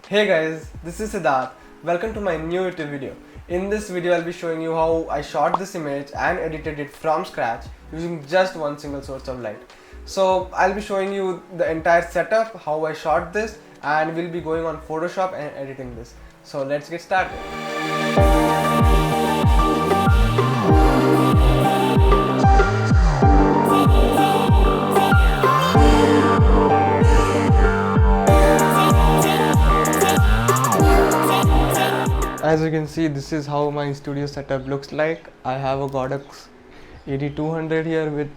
Hey guys, this is Siddharth. Welcome to my new YouTube video. In this video, I'll be showing you how I shot this image and edited it from scratch using just one single source of light. So I'll be showing you the entire setup, how I shot this, and we'll be going on Photoshop and editing this. So let's get started. As you can see, this is how my studio setup looks like. I have a Godox 8200 here with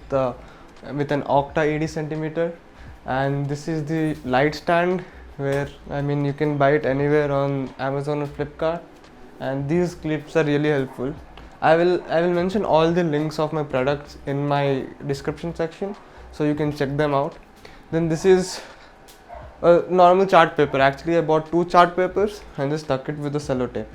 an Octa 80 centimeter, and this is the light stand where you can buy it anywhere on Amazon or Flipkart, and these clips are really helpful. I will mention all the links of my products in my description section, so you can check them out. Then this is a normal chart paper. Actually, I bought two chart papers and just stuck it with the sellotape.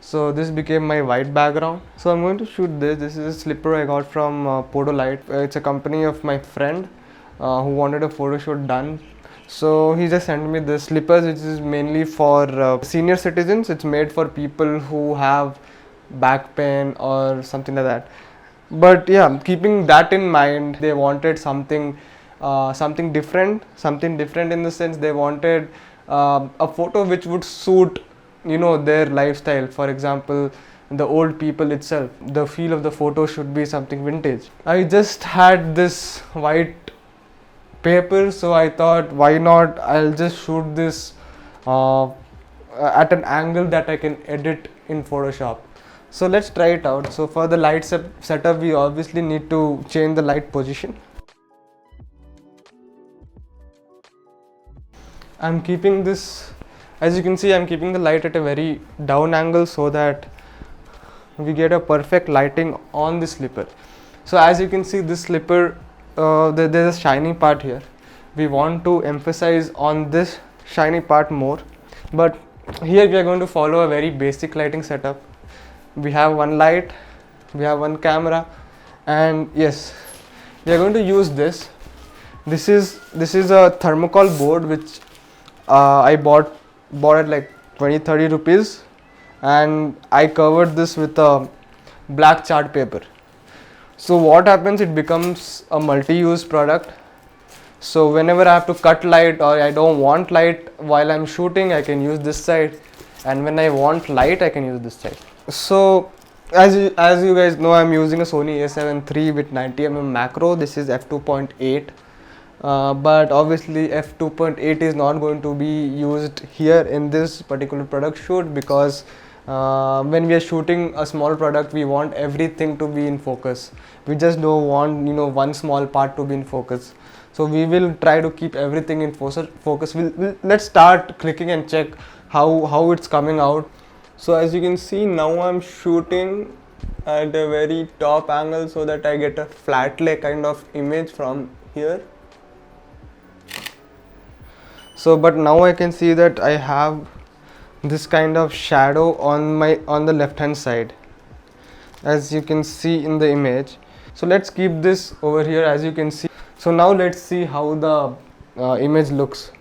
So this became my white background. So I'm going to shoot this. This is a slipper I got from Podolite. It's a company of my friend who wanted a photo shoot done. So he just sent me this slippers, which is mainly for senior citizens. It's made for people who have back pain or something like that. But yeah, keeping that in mind, they wanted something different in the sense they wanted a photo which would suit their lifestyle. For example, the old people itself, the feel of the photo should be something vintage. I just had this white paper, so I thought, why not, I'll just shoot this at an angle that I can edit in Photoshop. So let's try it out. So for the light setup, we obviously need to change the light position. I'm keeping this, as you can see, I'm keeping the light at a very down angle so that we get a perfect lighting on the slipper. So as you can see, this slipper, there's a shiny part here. We want to emphasize on this shiny part more, but here we are going to follow a very basic lighting setup. We have one light, we have one camera, and yes, we are going to use this. This is a thermocol board which I bought at like 20-30 rupees, and I covered this with a black chart paper. So what happens, it becomes a multi-use product. So whenever I have to cut light or I don't want light while I'm shooting, I can use this side, and when I want light, I can use this side. So as you guys know, I'm using a Sony a7 III with 90mm macro. This is f2.8. But obviously f2.8 is not going to be used here in this particular product shoot, because when we are shooting a small product, we want everything to be in focus. We just don't want one small part to be in focus. So we will try to keep everything in focus. Let's start clicking and check how it's coming out. So as you can see, now I'm shooting at a very top angle so that I get a flat lay kind of image from here. So but now I can see that I have this kind of shadow on the left hand side, as you can see in the image. So let's keep this over here, as you can see. So now let's see how the image looks.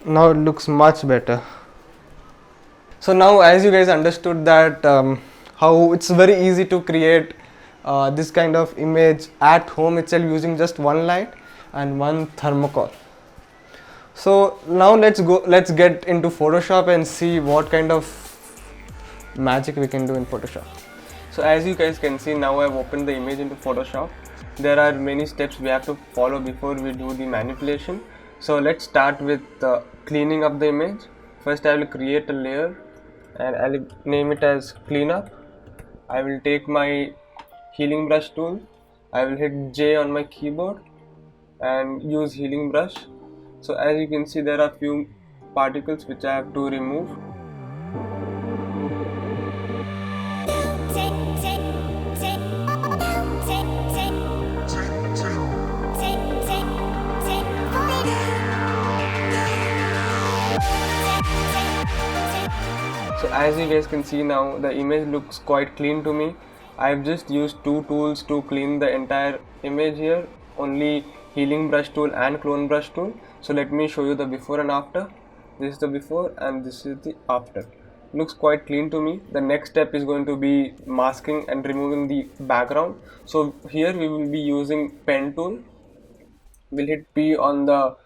Now it looks much better. So now, as you guys understood that how it's very easy to create this kind of image at home itself using just one light and one thermocol. So now let's get into Photoshop and see what kind of magic we can do in Photoshop. So as you guys can see, now I've opened the image into Photoshop. There are many steps we have to follow before we do the manipulation. So let's start with cleaning up the image. First I will create a layer and I'll name it as cleanup. I will take my healing brush tool. I will hit J on my keyboard and use healing brush. So as you can see, there are few particles which I have to remove. So as you guys can see, now the image looks quite clean to me. I've just used two tools to clean the entire image here. only healing brush tool and clone brush tool. So let me show you the before and after. This is the before and this is the after. Looks quite clean to me. The next step is going to be masking and removing the background. So here we will be using pen tool. We'll hit P on the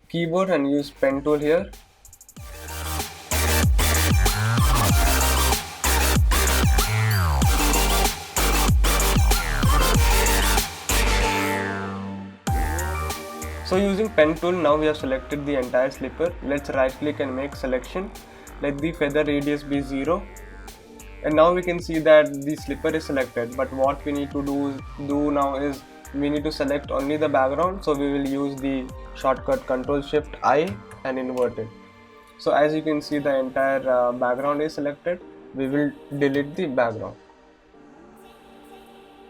keyboard and use pen tool here. So using pen tool, now we have selected the entire slipper. Let's right click and make selection. Let the feather radius be 0. And now we can see that the slipper is selected, but what we need to do now is we need to select only the background. So we will use the shortcut Ctrl Shift I and invert it. So as you can see, the entire background is selected. We will delete the background.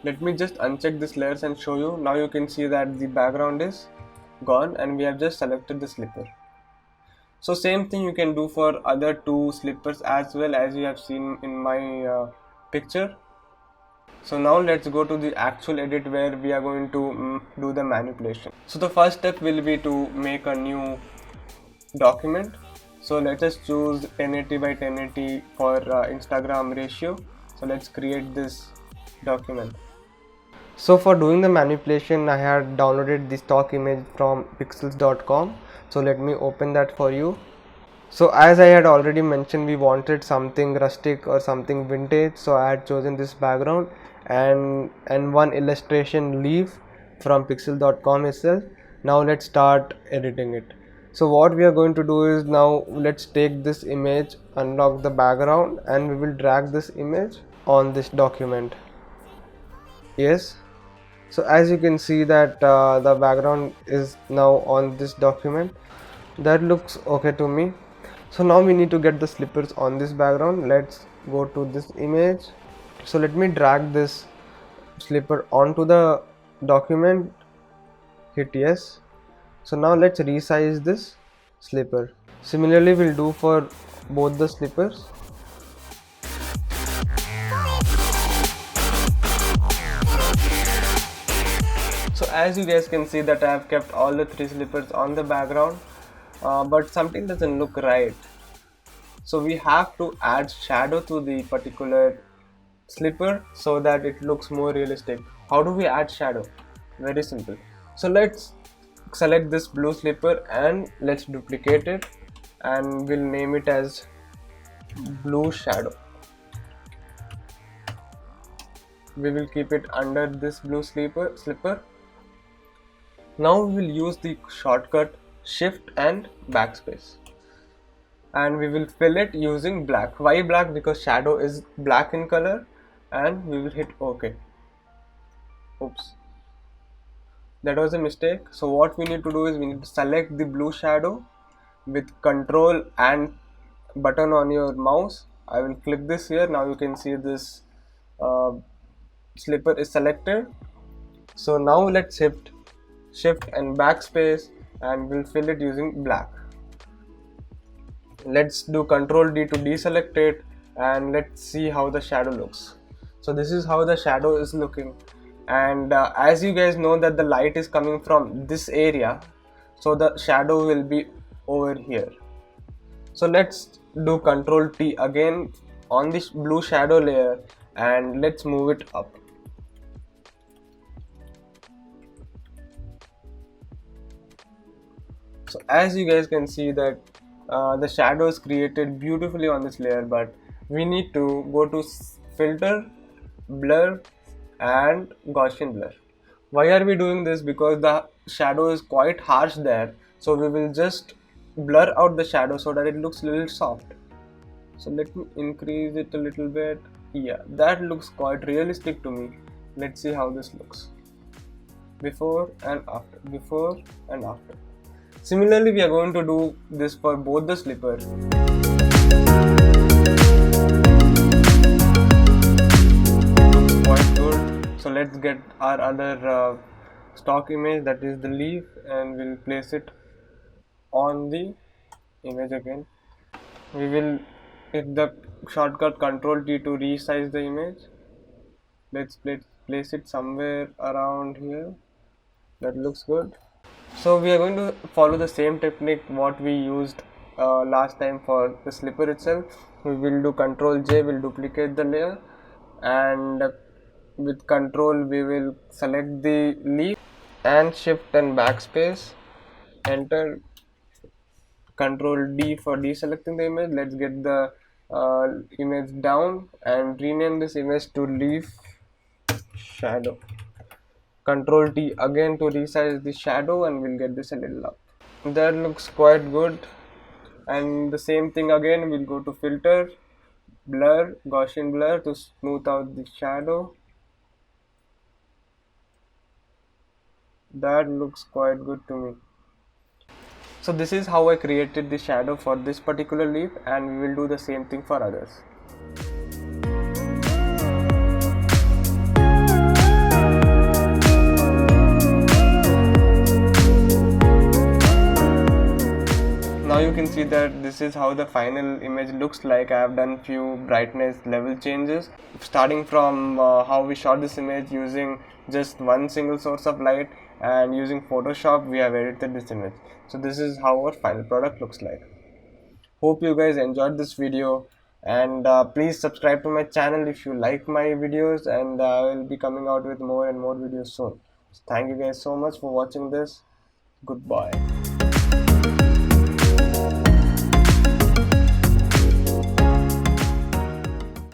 Let me just uncheck this layers and show you. Now you can see that the background is gone and we have just selected the slipper. So same thing you can do for other two slippers as well, as you have seen in my picture. So now let's go to the actual edit where we are going to do the manipulation. So the first step will be to make a new document. So let us choose 1080 by 1080 for Instagram ratio. So let's create this document. So for doing the manipulation, I had downloaded the stock image from pixels.com. So let me open that for you. So as I had already mentioned, we wanted something rustic or something vintage. So I had chosen this background and one illustration leaf from pixel.com itself. Now let's start editing it. So what we are going to do is, now let's take this image, unlock the background, and we will drag this image on this document. Yes. So as you can see that the background is now on this document. That looks okay to me. So now we need to get the slippers on this background. Let's go to this image. So let me drag this slipper onto the document, hit yes. So now let's resize this slipper. Similarly we'll do for both the slippers. So as you guys can see that I have kept all the three slippers on the background, but something doesn't look right. So we have to add shadow to the particular slipper so that it looks more realistic. How do we add shadow? Very simple. So let's select this blue slipper and let's duplicate it and we'll name it as blue shadow. We will keep it under this blue slipper. Now we will use the shortcut Shift and backspace and we will fill it using black. Why black? Because shadow is black in color, and we will hit OK. Oops, that was a mistake. So what we need to do is we need to select the blue shadow with Control and button on your mouse. I will click this here. Now you can see this slipper is selected. So now let's hit Shift and backspace and we'll fill it using black. Let's do Ctrl D to deselect it and let's see how the shadow looks. So this is how the shadow is looking, and as you guys know that the light is coming from this area, so the shadow will be over here. So let's do Ctrl T again on this blue shadow layer and let's move it up. So as you guys can see that the shadow is created beautifully on this layer, but we need to go to filter, blur and Gaussian blur. Why are we doing this? Because the shadow is quite harsh there, so we will just blur out the shadow so that it looks a little soft. So let me increase it a little bit. Yeah, that looks quite realistic to me. Let's see how this looks before and after, before and after. Similarly, we are going to do this for both the slippers. Looks quite good. So let's get our other stock image, that is the leaf, and we'll place it on the image again. We will hit the shortcut Ctrl T to resize the image. Let's place it somewhere around here. That looks good. So we are going to follow the same technique what we used last time for the slipper itself. We will do Control J, will duplicate the layer, and with Control we will select the leaf, and Shift and backspace, enter, Control D for deselecting the image. Let's get the image down and rename this image to leaf shadow. Control T again to resize the shadow, and we'll get this a little up. That looks quite good. And the same thing again, we'll go to filter, blur, Gaussian blur to smooth out the shadow. That looks quite good to me. So this is how I created the shadow for this particular leaf, and we will do the same thing for others. Now you can see that this is how the final image looks like. I have done few brightness level changes, starting from how we shot this image using just one single source of light, and using Photoshop we have edited this image. So this is how our final product looks like. Hope you guys enjoyed this video, and please subscribe to my channel if you like my videos, and I will be coming out with more and more videos soon. So thank you guys so much for watching this. Goodbye.